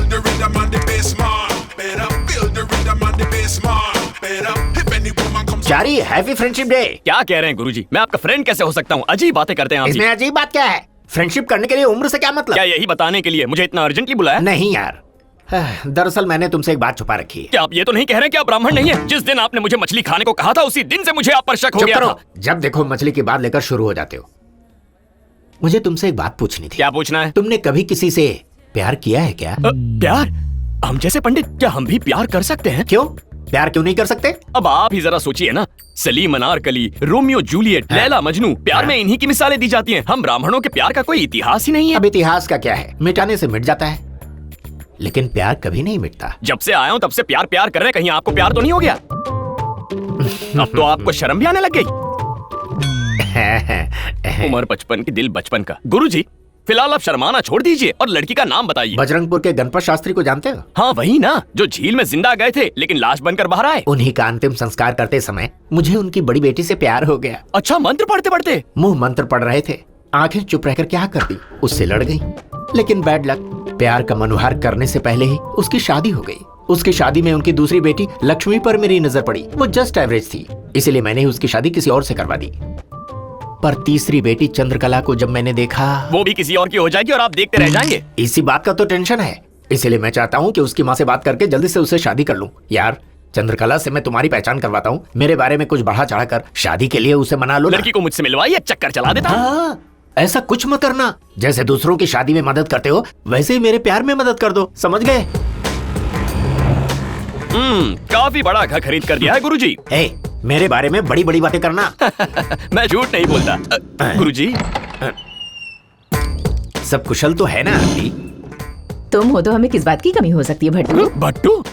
the rhythm and the bass man. Better feel the rhythm and the bass man. Better if any woman comes. Chari, happy friendship day. क्या कह रहे हैं गुरुजी? मैं आपका friend कैसे हो सकता हूँ? अजीब बातें करते हैं आप। इसमें अजीब बात क्या है? फ्रेंडशिप करने के लिए उम्र से क्या मतलब? क्या यही बताने के लिए मुझे इतना अर्जेंटली बुलाया? नहीं यार, दरअसल मैंने तुमसे एक बात छुपा रखी है। क्या आप ये तो नहीं कह रहे कि आप ब्राह्मण नहीं है? जिस दिन आपने मुझे मछली खाने को कहा था उसी दिन से मुझे आप पर शक हो गया था। जब देखो मछली की बात लेकर शुरू हो जाते हो। मुझे तुमसे एक बात पूछनी थी। क्या पूछना है? तुमने कभी किसी से प्यार किया है क्या? प्यार? हम जैसे पंडित क्या हम भी प्यार कर सकते हैं? क्यों? प्यार क्यों नहीं कर सकते? अब आप ही जरा सोचिए ना, सलीम अनारकली, रोमियो जूलियट, लैला मजनू, प्यार में इन्हीं की मिसालें दी जाती हैं। हम ब्राह्मणों के प्यार का कोई इतिहास ही नहीं है। अब इतिहास का क्या है, मिटाने से मिट जाता है, लेकिन प्यार कभी नहीं मिटता। जब से आया हूँ तब से प्यार प्यार कर रहे हैं, कहीं आपको प्यार तो नहीं हो गया? अब तो आपको शर्म भी आने लग गई। उम्र 55 की दिल बचपन का। गुरुजी फिलहाल आप शर्माना छोड़ दीजिए और लड़की का नाम बताइए। बजरंगपुर के गणपत शास्त्री को जानते हो? हाँ वही ना, जो झील में जिंदा गए थे लेकिन लाश बनकर बाहर आए। उन्हीं का अंतिम संस्कार करते समय मुझे उनकी बड़ी बेटी से प्यार हो गया। अच्छा, मंत्र पढ़ते पढ़ते? मुंह मंत्र पढ़ रहे थे, आंखें चुप रहकर क्या कर दी, उससे लड़ गई। लेकिन बैड लक, प्यार का मनोहार करने से पहले ही उसकी शादी हो गई। उसकी शादी में उनकी दूसरी बेटी लक्ष्मी पर मेरी नजर पड़ी। वो जस्ट एवरेज थी, इसलिए मैंने उसकी शादी किसी और से करवा दी। पर तीसरी बेटी चंद्रकला को जब मैंने देखा, वो भी किसी और की हो जाएगी और आप देखते रह जाएंगे। इसी बात का तो टेंशन है, इसलिए मैं चाहता हूँ कि उसकी माँ से बात करके जल्दी से उससे शादी कर लूं। यार, चंद्रकला से मैं तुम्हारी पहचान करवाता हूँ, मेरे बारे में कुछ बढ़ा चढ़ा कर शादी के लिए उसे मना लो। लड़की को मुझसे मिलवाइए, चक्कर चला देता। हाँ, ऐसा कुछ मत करना। जैसे दूसरों की शादी में मदद करते हो वैसे ही मेरे प्यार में मदद कर दो, समझ गए? काफी बड़ा घर खरीद कर दिया है गुरुजी। मेरे बारे में बड़ी बड़ी बातें करना। मैं झूठ नहीं बोलता। गुरुजी, सब कुशल तो है ना आंटी? तुम हो तो हमें किस बात की कमी हो सकती है भट्टू? भट्टू?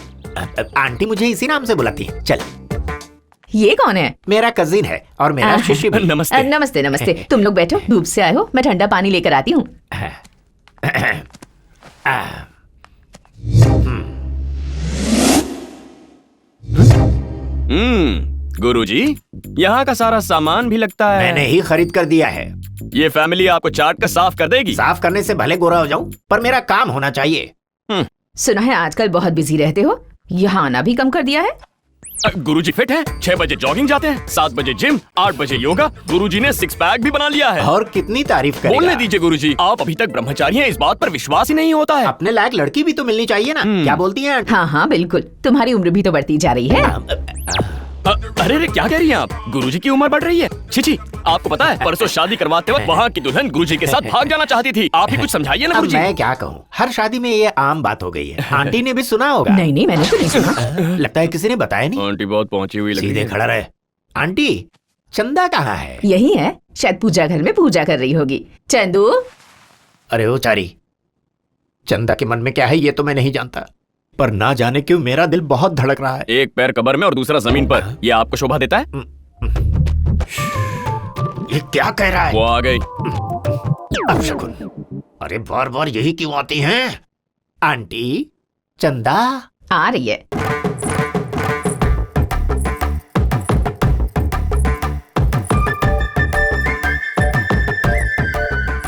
आंटी मुझे इसी नाम से बुलाती है। चल। ये कौन है? मेरा कजिन है और मेरा शिष्य भी। नमस्ते। नमस्ते नमस्ते। तुम लोग बैठो, धूप से आए हो, मैं ठंडा पानी लेकर आती हूँ। गुरुजी, यहाँ का सारा सामान भी लगता है मैंने ही खरीद कर दिया है। ये फैमिली आपको चाट कर साफ कर देगी। साफ करने से भले गोरा हो जाऊं, पर मेरा काम होना चाहिए। सुना है आजकल बहुत बिजी रहते हो, यहाँ आना भी कम कर दिया है। गुरुजी फिट हैं, 6 बजे जॉगिंग जाते हैं, 7 बजे जिम, 8 बजे योगा। गुरुजी ने 6 पैक भी बना लिया है। और कितनी तारीफ करेगा? बोलने दीजिए गुरुजी, आप अभी तक ब्रह्मचारी हैं, इस बात पर विश्वास ही नहीं होता है। अपने लायक लड़की भी तो मिलनी चाहिए ना, क्या बोलती हैं? हाँ हाँ बिल्कुल, तुम्हारी उम्र भी तो बढ़ती जा रही है। अरे क्या कह रही हैं आप? गुरुजी की उम्र बढ़ रही है? छी, आपको पता है परसों शादी करवाते वक्त वहाँ की दुल्हन गुरुजी के साथ भाग जाना चाहती थी। आप ही कुछ समझाइए ना गुरुजी। मैं क्या कहूँ, हर शादी में ये आम बात हो गई है। आंटी ने भी सुना होगा। नहीं मैंने तो नहीं सुना। लगता है किसी ने बताया नहीं। आंटी बहुत पहुंची हुई लगी। सीधे खड़ा रहे। आंटी, चंदा कहाँ है? यही है, शायद पूजा घर में पूजा कर रही होगी। चंदू। अरे ओ चारी, चंदा के मन में क्या है ये तो मैं नहीं जानता, पर ना जाने क्यों मेरा दिल बहुत धड़क रहा है। एक पैर कब्र में और दूसरा जमीन पर, ये आपको शोभा देता है? ये क्या कह रहा है? वो आ गई। अपशकुन, अरे बार बार यही क्यों आती हैं? आंटी, चंदा आ रही है।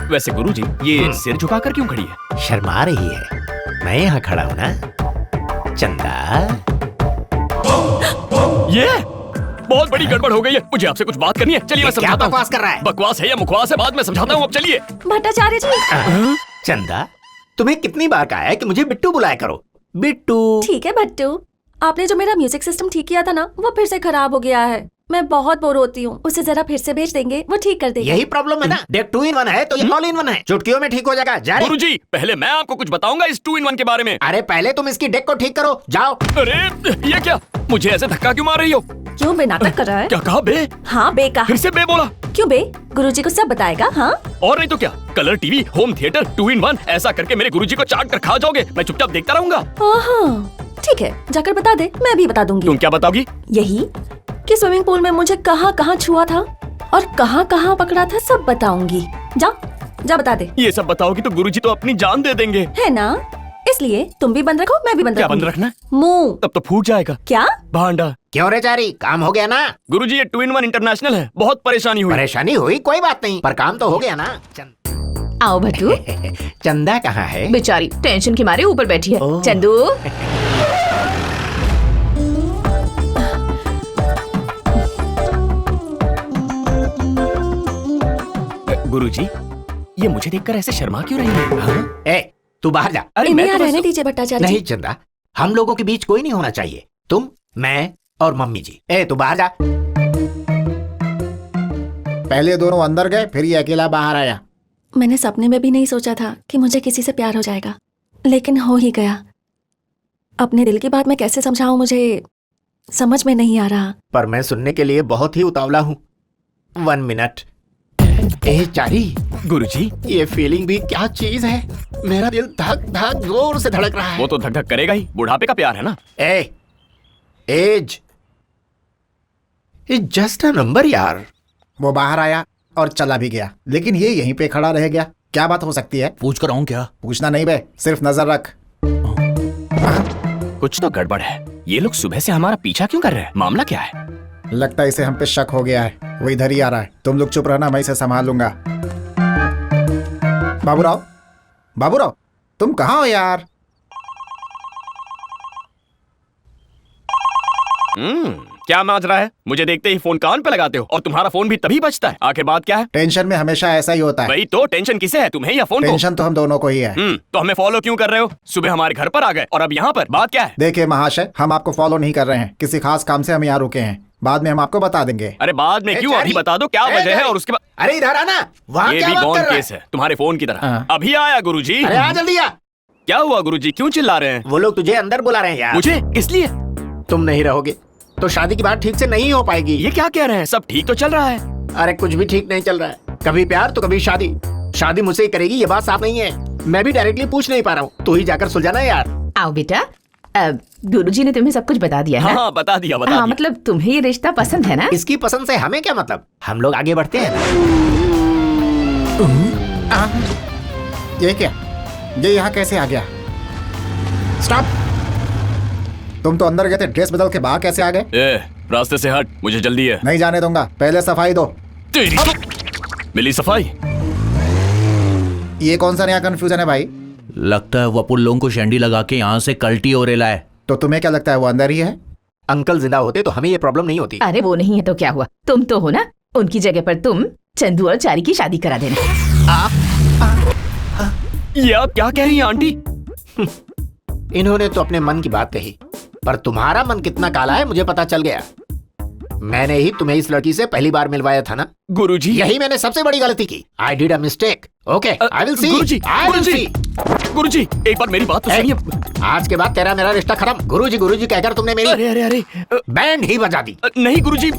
वैसे गुरुजी, ये सिर झुकाकर क्यों खड़ी है? शर्मा रही है। मैं यहाँ खड़ा हूँ ना। चंदा, ये बहुत बड़ी गड़बड़ हो गई है, मुझे आपसे कुछ बात करनी है। चलिए मैं समझाता हूँ। क्या बकवास कर रहा है? बकवास है या मुखवास है बाद में समझाता हूँ, अब चलिए। भट्टाचार्य जी। चंदा, तुम्हें कितनी बार कहा है कि मुझे बिट्टू बुलाया करो? बिट्टू। ठीक है भट्टू, आपने जो मेरा म्यूजिक सिस्टम ठीक किया था ना, वो फिर से खराब हो गया है। मैं बहुत बोर होती हूँ, उसे जरा फिर से भेज देंगे, वो ठीक कर देगा। यही प्रॉब्लम है ना, देख 2 in 1 है तो ये ऑल इन 1 है, चुटकियों में ठीक हो जाएगा। जा रे। गुरुजी, पहले मैं आपको कुछ बताऊंगा इस 2 in 1 के बारे में। अरे पहले तुम इसकी डेक को ठीक करो, जाओ। अरे ये क्या, मुझे ऐसे धक्का क्यों मार रही हो? क्यों बे नाटक कर रहा है? क्या कहा बे? हाँ बे कहा। फिर से बे बोला? क्यों बे? गुरुजी को सब बताएगा। हाँ और नहीं तो क्या, colour TV, home theatre, 2 in 1 ऐसा करके मेरे गुरुजी को चाट कर खा जाओगे। मैं चुपचाप देखता रहूंगा। ठीक है, जाकर बता दे, मैं भी बता दूंगी। तुम क्या बताओगी? यही कि स्विमिंग पूल में मुझे कहाँ कहाँ छुआ था और कहाँ कहाँ पकड़ा था, सब बताऊंगी। जा बता दे। ये सब बताओगी तो गुरुजी तो अपनी जान दे देंगे, है ना? इसलिए तुम भी बंद रखो, मैं भी बंद क्या रखूंगी। बंद रखना? मुंह। तब तो फूट जाएगा। क्या? भांडा। क्यों रे चारी, काम हो गया ना? गुरुजी, ये 2 in 1 इंटरनेशनल है, बहुत परेशानी हुई। परेशानी हुई कोई बात नहीं, पर काम तो हो गया ना। आओ भट्टू। चंदा कहाँ है? बेचारी टेंशन के मारे ऊपर बैठी है। ओह। चंदू, गुरुजी, ये मुझे देखकर ऐसे शर्मा क्यों रही है? हाँ? ए, तू बाहर जा। अरे इन्हें मैं यहाँ तो रहने बस... दीजिए भट्टाचार्य नहीं जी। चंदा, हम लोगों के बीच कोई नहीं होना चाहिए। तुम, मैं और मम्मी जी। ए, तू बाहर जा। पहले दोनों अंदर गए, फिर ये अकेला बाहर आया। मैंने सपने में भी नहीं सोचा था कि मुझे किसी से प्यार हो जाएगा, लेकिन हो ही गया। अपने दिल की बात मैं कैसे समझाऊं, मुझे समझ में नहीं आ रहा। पर मैं सुनने के लिए बहुत ही उतावला हूँ। 1 मिनट। ए चारी, गुरुजी, ये फीलिंग भी क्या चीज है? मेरा दिल धक धक जोर से धड़क रहा है। वो तो धक धक करेगा ही, बुढ़ापे का प्यार है ना। Age is just a number यार। वो बाहर आया और चला भी गया, लेकिन ये यहीं पे खड़ा रह गया। क्या बात हो सकती है? पूछ कर आऊं क्या? पूछना नहीं बे, सिर्फ नजर रख। कुछ तो गड़बड़ है। ये लोग सुबह से हमारा पीछा क्यों कर रहे हैं? मामला क्या है? लगता है इसे हम पे शक हो गया है। वो इधर ही आ रहा है। तुम लोग चुप रहना, मैं इसे संभाल लूंगा। बाबूराव, बाबूराव, तुम कहाँ हो यार? क्या माजरा है? मुझे देखते ही फोन कान पे लगाते हो, और तुम्हारा फोन भी तभी बजता है। आखिर बात क्या है? टेंशन में हमेशा ऐसा ही होता है। भाई तो टेंशन किसे है, तुम्हें या फोन को? टेंशन तो हम दोनों को ही है। तो हमें फॉलो क्यों कर रहे हो? सुबह हमारे घर पर आ गए और अब यहाँ पर। बात क्या है? देखिए महाशय, हम आपको फॉलो नहीं कर रहे हैं। किसी खास काम से हम यहाँ रुके हैं। बाद में हम आपको बता देंगे। अरे बाद में क्यों, अभी बता दो क्या वजह है, और उसके बाद। अरे इधर आना। वहाँ ये क्या भी बात गौन कर रहा केस है, तुम्हारे फोन की तरह। हाँ। अभी आया गुरुजी। अरे आ जल्दी आ। क्या हुआ गुरुजी, क्यों चिल्ला रहे हैं? वो लोग तुझे अंदर बुला रहे हैं यार। मुझे किस लिए? तुम नहीं रहोगे तो शादी की बात ठीक से नहीं हो पाएगी। ये क्या कह रहे हैं? सब ठीक तो चल रहा है। अरे कुछ भी ठीक नहीं चल रहा है। कभी प्यार तो कभी शादी। शादी मुझसे ही करेगी, ये बात साफ नहीं है। मैं भी डायरेक्टली पूछ नहीं पा रहा हूँ। तू ही जाकर सुलझाना यार। आओ बेटा। गुरुजी ने तुम्हें सब कुछ बता दिया है। हाँ बता दिया, बता हाँ, दिया। मतलब तुम्हें ये रिश्ता पसंद है ना? इसकी पसंद से हमें क्या मतलब? हम लोग आगे बढ़ते हैं ना। ये क्या? ये यहाँ कैसे आ गया? स्टॉप! तुम तो अंदर गए थे, ड्रेस बदल के बाहर कैसे आ गए? ए, रास्ते से हट, मुझे जल्दी है। नहीं जाने दूंगा, पहले सफाई दो। तेरी मिली सफाई। ये कौन सा नया कंफ्यूजन है भाई? लगता है वो अपन लोगों को शैंडी लगा के यहाँ से कल्टी और लाए। तो तुम्हें क्या लगता है वो अंदर ही है? अंकल जिंदा होते तो हमें ये प्रॉब्लम नहीं होती। अरे वो नहीं है तो क्या हुआ, तुम तो हो ना। उनकी जगह पर तुम चंदू और चारी की शादी करा देना। ये आप क्या कह रही हैं आंटी? इन्होंने तो अपने मन की बात कही, पर तुम्हारा मन कितना काला है मुझे पता चल गया। मैंने ही तुम्हें इस लड़की से पहली बार मिलवाया था ना। गुरुजी, यही मैंने सबसे बड़ी गलती की। I did a mistake. Okay, I will see. Guruji, I will see. Guruji, एक बार मेरी बात तो सुनिए। आज के बाद तेरा मेरा रिश्ता खत्म। गुरुजी गुरुजी कहकर तुमने मेरी अरे अरे अरे, बैंड ही बजा दी। नहीं गुरुजी।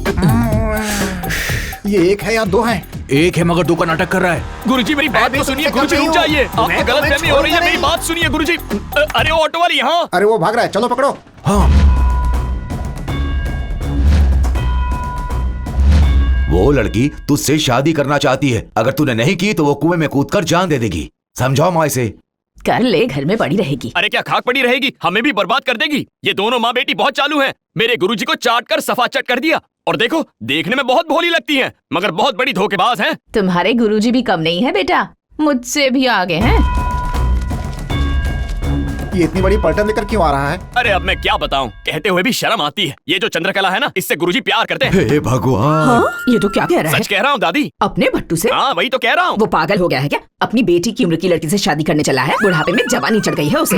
ये एक है या दो है? एक है मगर दो का नाटक कर रहा है। गुरुजी मेरी बात तो सुनिए। गुरुजी रुक जाइए, आपको गलतफहमी हो रही है। मेरी बात सुनिए गुरुजी। अरे वो ऑटो वाली यहाँ। अरे वो भाग रहा है, चलो पकड़ो। हाँ, वो लड़की तुझसे शादी करना चाहती है। अगर तूने नहीं की तो वो कुएं में कूदकर जान दे देगी। समझाओ माँ इसे। कर ले, घर में पड़ी रहेगी। अरे क्या खाक पड़ी रहेगी, हमें भी बर्बाद कर देगी। ये दोनों माँ बेटी बहुत चालू हैं। मेरे गुरुजी को चाट कर सफा चट कर दिया। और देखो, देखने में बहुत भोली लगती हैं, मगर बहुत बड़ी धोखेबाज हैं। तुम्हारे गुरुजी भी कम नहीं है बेटा, मुझसे भी आगे हैं। ये इतनी बड़ी पलटन लेकर क्यों आ रहा है? अरे अब मैं क्या बताऊं, कहते हुए भी शर्म आती है। ये जो चंद्रकला है ना, इससे गुरुजी प्यार करते हैं। हे भगवान, हाँ? ये तो क्या कह रहा है? सच कह रहा हूँ दादी। अपने भट्टू से? हाँ वही तो कह रहा हूँ। वो पागल हो गया है क्या? अपनी बेटी की उम्र की लड़की से शादी करने चला है? बुढ़ापे में जवानी चढ़ गई है उसे।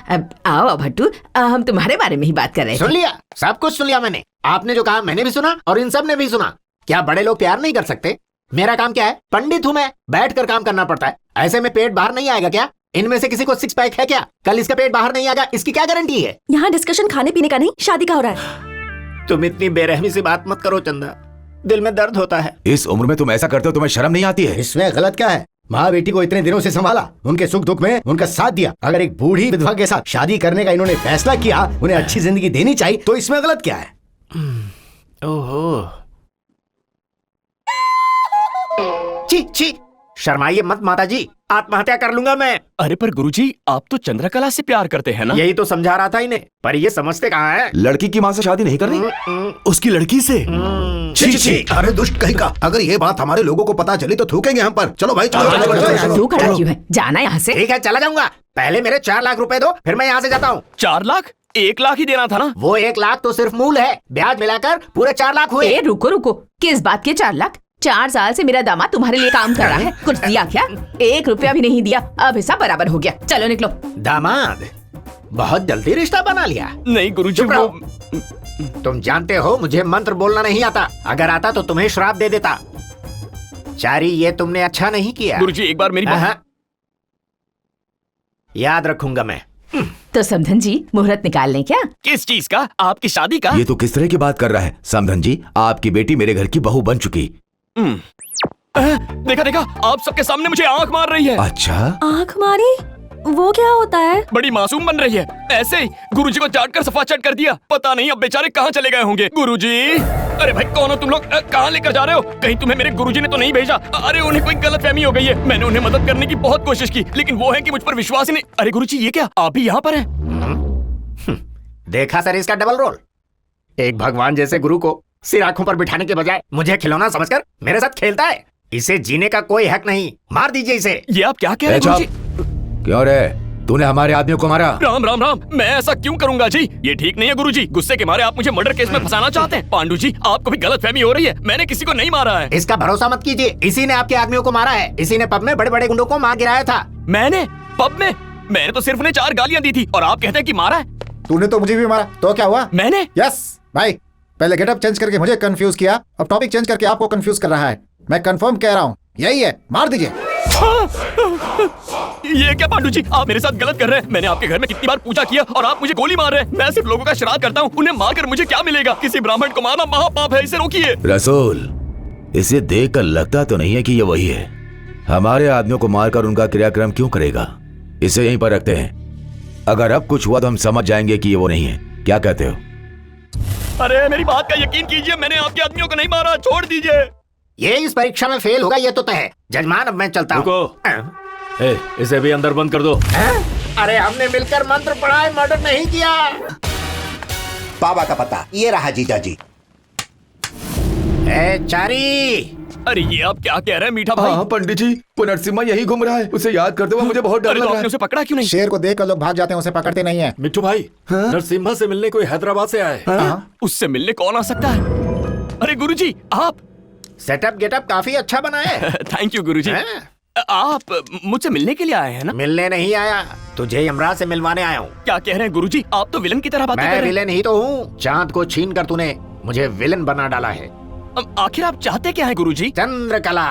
अब आओ भट्टू, हम तुम्हारे बारे में ही बात कर रहे सुन थे। लिया, सब कुछ सुन लिया मैंने। आपने जो कहा मैंने भी सुना और इन सब ने भी सुना। क्या बड़े लोग प्यार नहीं कर सकते? मेरा काम क्या है? पंडित हूँ मैं, बैठ कर काम करना पड़ता है। ऐसे में पेट बाहर नहीं आएगा क्या? इनमें से किसी को 6 पैक है क्या? कल इसका पेट बाहर नहीं आएगा, इसकी क्या गारंटी है? यहाँ डिस्कशन खाने पीने का नहीं, शादी का हो रहा है। तुम इतनी बेरहमी से बात मत करो चंदा, दिल में दर्द होता है। इस उम्र में तुम ऐसा करते हो, तुम्हें शर्म नहीं आती है? इसमें गलत क्या है? माँ बेटी को इतने दिनों से संभाला, उनके सुख दुख में उनका साथ दिया। अगर एक बूढ़ी विधवा के साथ शादी करने का इन्होंने फैसला किया, उन्हें अच्छी जिंदगी देनी चाहिए, तो इसमें गलत क्या है? ओहो, छी छी, शर्माइए मत माताजी, आत्महत्या कर लूंगा मैं। अरे पर गुरुजी, आप तो चंद्रकला से प्यार करते हैं ना? यही तो समझा रहा था इन्हें, पर ये समझते कहाँ है। लड़की की माँ से शादी नहीं करनी? उसकी लड़की से? छी छी, अरे दुष्ट कहीं का, अगर ये बात हमारे लोगों को पता चली तो थूकेंगे हम पर। चलो भाई चलो। तू खड़ा क्यों है? जाना यहाँ से। ठीक है चला जाऊंगा, पहले मेरे 4 लाख रुपए दो, फिर मैं यहाँ से जाता हूँ। 4 लाख? 1 लाख ही देना था ना? वो 1 लाख तो सिर्फ मूल है, ब्याज मिलाकर पूरे 4 लाख हुए। ए रुको रुको, किस बात के 4 लाख? 4 साल से मेरा दामाद तुम्हारे लिए काम कर रहा है, कुछ दिया क्या? 1 रुपया भी नहीं दिया, अब हिसाब बराबर हो गया। चलो निकलो। दामाद, बहुत जल्दी रिश्ता बना लिया। नहीं गुरुजी, चुप वो तुम जानते हो मुझे मंत्र बोलना नहीं आता, अगर आता तो तुम्हें श्राप दे देता। चारी, ये तुमने अच्छा नहीं किया। गुरुजी एक बार मेरी बात। हाँ, याद रखूंगा मैं। तो समधन जी, मुहूर्त निकाल लें क्या? किस चीज का? आपकी शादी का? ये तो किस तरह की बात कर रहा है समधन जी? आपकी बेटी मेरे घर की बहू बन चुकी। देखा देखा, आप सबके सामने मुझे आंख मार रही है। अच्छा, आंख मारी? वो क्या होता है? बड़ी मासूम बन रही है। ऐसे ही गुरुजी को चाट कर सफा चट कर दिया। पता नहीं अब बेचारे कहाँ चले गए होंगे। गुरुजी, अरे भाई कौन हो तुम लोग? कहाँ लेकर जा रहे हो? कहीं तुम्हें मेरे गुरुजी ने तो नहीं भेजा? अरे उन्हें कोई गलतफहमी हो गई है। मैंने उन्हें मदद करने की बहुत कोशिश की, लेकिन वो है कि मुझ पर विश्वास ही नहीं। अरे गुरुजी, ये क्या आप भी यहाँ पर हैं? देखा सर इसका डबल रोल। एक भगवान जैसे गुरु को सिर आंखों पर बिठाने के बजाय मुझे खिलौना समझकर मेरे साथ खेलता है। इसे जीने का कोई हक नहीं, मार दीजिए इसे। ये आप क्या कह रहे हैं गुरुजी? क्यों रे, तूने हमारे आदमियों को मारा? राम राम राम, मैं ऐसा क्यों करूंगा जी? ये ठीक नहीं है गुरुजी। गुस्से के मारे आप मुझे मर्डर केस में फंसाना चाहते हैं। पांडु जी, आपको भी गलतफहमी हो रही है। मैंने किसी को नहीं मारा है। इसका भरोसा मत कीजिए, इसी ने आपके आदमियों को मारा है। इसी ने पब में बड़े बड़े गुंडों को मार गिराया था। मैंने? पब में? मैंने तो सिर्फ उन्हें 4 गालियां दी थी और आप कहते हैं कि मारा है। तूने तो मुझे भी मारा, तो क्या हुआ? मैंने? यस भाई, पहले गेटअप चेंज करके मुझे कंफ्यूज किया, अब टॉपिक चेंज करके आपको कंफ्यूज कर रहा है। मैं कंफर्म कह रहा हूँ, यही है, मार दीजिए। ये क्या पांडु जी, आप मेरे साथ गलत कर रहे हैं। मैंने आपके घर में कितनी बार पूजा किया और आप मुझे गोली मार रहे हैं। मैं सिर्फ लोगों का श्राद्ध करता हूँ, उन्हें मारकर मुझे क्या मिलेगा? किसी ब्राह्मण को मारना महापाप है, इसे रोकिए। रसूल, इसे देखकर लगता तो नहीं है कि ये वही है। हमारे आदमियों को मारकर उनका क्रियाक्रम क्यों करेगा? इसे यहीं पर रखते हैं, अगर अब कुछ हुआ तो हम समझ जाएंगे कि ये वो नहीं है। क्या कहते हो? अरे मेरी बात का यकीन कीजिए, मैंने आपके आदमियों को नहीं मारा, छोड़ दीजिए। ये इस परीक्षा में फेल होगा, ये तो तय है। जजमान, अब मैं चलता हूँ। इसे भी अंदर बंद कर दो। अरे हमने मिलकर मंत्र पढ़ा है, मर्डर नहीं किया। बाबा का पता ये रहा जीजा जी। चारी, अरे ये आप क्या कह रहे हैं मीठा भाई? हाँ पंडित जी, वो नरसिम्हा यहीं घूम रहा है, उसे याद करते हुए मुझे बहुत डर अरे लग तो रहा आपने है। उसे पकड़ा क्यों नहीं? शेर को देखकर लोग भाग जाते हैं, उसे पकड़ते नहीं है। मिट्टू भाई, नरसिम्हा से मिलने कोई हैदराबाद से आए। उससे मिलने कौन आ सकता है? अरे गुरुजी, आप सेटअप गेटअप काफी अच्छा बना है। थैंक यू गुरुजी। आप मुझसे मिलने के लिए आए हैं ना? मिलने नहीं आया, तुझे यमराज से मिलवाने आया हूँ। क्या कह रहे हैं गुरुजी? आप तो विलन की तरह बातें कर मैं रहे हैं। विलेन ही तो हूँ। चांद को छीन कर तूने मुझे विलेन बना डाला है। आखिर आप चाहते क्या हैं गुरुजी? चंद्रकला।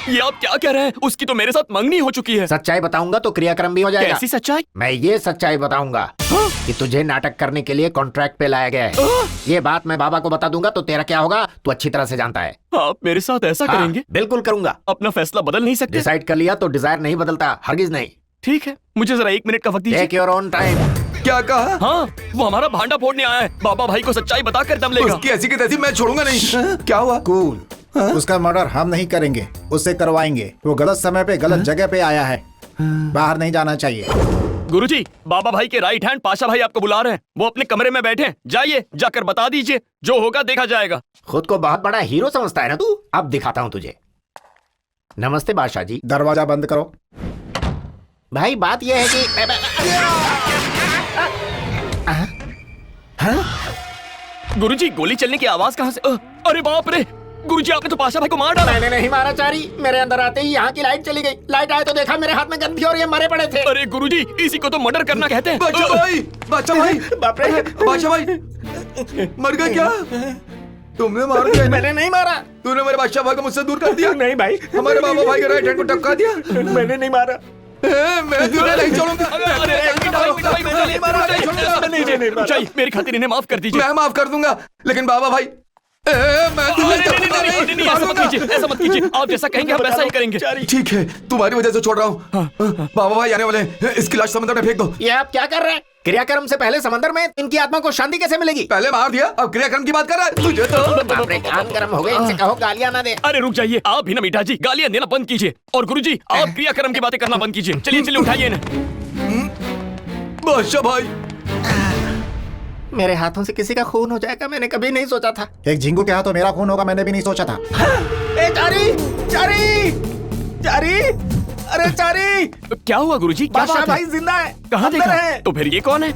ये आप क्या कह रहे हैं? उसकी तो मेरे साथ मंगनी हो चुकी है। सच्चाई बताऊंगा तो क्रियाक्रम भी हो जाएगा। कैसी सच्चाई? मैं ये सच्चाई बताऊंगा कि तुझे नाटक करने के लिए कॉन्ट्रैक्ट पे लाया गया है। ये बात मैं बाबा को बता दूंगा तो तेरा क्या होगा, तू अच्छी तरह से जानता है। आप मेरे साथ ऐसा हाँ, करेंगे? बिल्कुल करूंगा। अपना फैसला बदल नहीं सकते? डिसाइड कर लिया तो डिजायर नहीं बदलता, हरगिज नहीं। ठीक है, मुझे जरा 1 मिनट का वक्त दीजिए। Take your own time. क्या कहा? हाँ, वो हमारा भांडा फोड़ने आया है। बाबा भाई को सच्चाई बताकर दम लेगा। उसकी ऐसी की तैसी मैं छोड़ूंगा नहीं। क्या हुआ? कूल, उसका मर्डर हम नहीं करेंगे, उससे करवाएंगे। वो गलत समय पे गलत जगह पे आया है, बाहर नहीं जाना चाहिए। गुरुजी, बाबा भाई के राइट हैंड पाशा भाई आपको बुला रहे हैं। वो अपने कमरे में बैठे हैं, जाइए, जाकर बता दीजिए, जो होगा देखा जाएगा। खुद को बहुत बड़ा हीरो समझता है ना तू? अब दिखाता हूँ तुझे। नमस्ते बादशाह जी। दरवाजा बंद करो। भाई बात यह है कि गुरुजी, गोली चलने की आवाज कहाँ से? अरे बाप रे, गुरुजी आपने तो पाशा भाई को मार डाला। मैंने नहीं मारा चारी, मेरे अंदर आते ही यहाँ की लाइट चली गई। लाइट आए तो देखा मेरे हाथ में गन थी और ये मरे पड़े थे। अरे गुरुजी, इसी को तो मर्डर करना कहते हैं। बादशाह भाई, बादशाह भाई, बाप रे, बादशाह भाई, मर गए क्या? तुमने मार दिया? मैंने नहीं मारा। तूने मेरे बादशाह भाई को मुझसे दूर कर दिया। नहीं भाई, हमारे बाबा भाई के राइट हैंड को टपका दिया। मैंने नहीं मारा। मैं तुझे नहीं छोड़ूंगा। चाहिए मेरी खातिर इन्हें माफ कर दीजिए। मैं माफ कर दूंगा, लेकिन बाबा भाई मैं तुझे ऐसा मत कीजिए। आप जैसा कहेंगे हम वैसा ही करेंगे। ठीक है, तुम्हारी वजह से छोड़ रहा हूँ। बाबा भाई आने वाले हैं, इसकी लाश समुद्र में फेंक दो। ये आप क्या कर रहे हैं? क्रियाक्रम से पहले समंदर में इनकी आत्मा को शांति कैसे मिलेगी? पहले मार दिया, अब क्रियाक्रम की बात कर रहा है तुझे तो। बाप रे, कान गर्म हो गए। इनसे कहो गालियां ना दे। अरे रुक जाइए, आप भी ना मीठा जी गालियां देना बंद कीजिए, और गुरुजी आप क्रियाक्रम की बातें करना बंद कीजिए। चलिए चलिए उठाइए इन्हें। बादशाह भाई, मेरे हाथों से किसी का खून हो जाएगा मैंने कभी नहीं सोचा था। एक झिंगू के हाथों मेरा खून होगा मैंने भी नहीं सोचा था। ए चारी, चारी, चारी, अरे चारी, क्या हुआ गुरुजी? क्या बादशाह बात है? भाई जिंदा है। कहाँ अंदर देखा? है। तो फिर ये कौन है?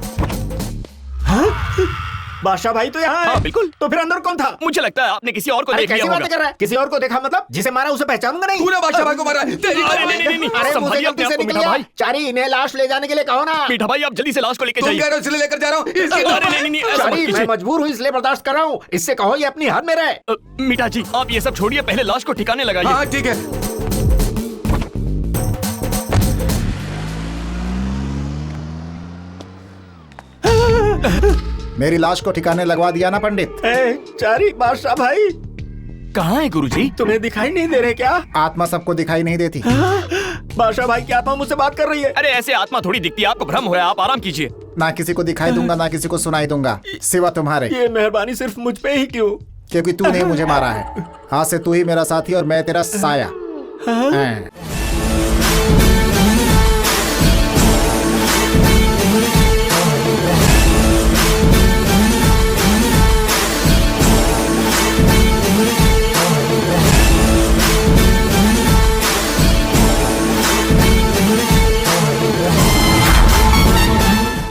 बादशाह भाई तो यहाँ है। हाँ बिल्कुल। तो फिर अंदर कौन था? मुझे लगता है आपने किसी और को अरे देख लिया कैसी होगा। बातें कर रहा है? किसी और को देखा मतलब? जिसे मारा उसे पहचानूंगा नहीं। तूने बादशाह भाई को मारा है। तेरी अरे नहीं नहीं नहीं, अरे मुझे संभालिए गलती अपने से आप को निकल मीठा गया। भाई। चारी, इन्हें लाश ले जाने के लिए कहो ना। मीठा भाई आप जल्दी से लाश को लेके तुम जाइए। कह रहे हो इसलिए लेकर जा रहा हूँ। अरे नहीं नहीं, ऐसा मत चारी, मैं कीजिए। मजबूर हूँ इसलिए बर्दाश्त कर रहा हूँ। इससे कहो ये अपनी हद में रहे। मीठा जी आप ये सब छोड़िए, पहले लाश को ठिकाने लगाइए। हाँ ठीक है। मेरी लाश को ठिकाने लगवा दिया ना पंडित। चारी, बादशाह भाई कहाँ है गुरुजी? तुम्हें दिखाई नहीं दे रहे क्या? आत्मा सबको दिखाई नहीं देती। बादशाह भाई की आत्मा मुझसे बात कर रही है। अरे ऐसे आत्मा थोड़ी दिखती है, आपको भ्रम हो रहा है, आप आराम कीजिए। ना किसी को दिखाई दूंगा ना किसी को सुनाई दूंगा सिवा तुम्हारे, ये मेहरबानी सिर्फ मुझ पे ही क्यों? क्योंकि तूने मुझे मारा है। आज से तू ही मेरा साथी और मैं तेरा साया। हाँ।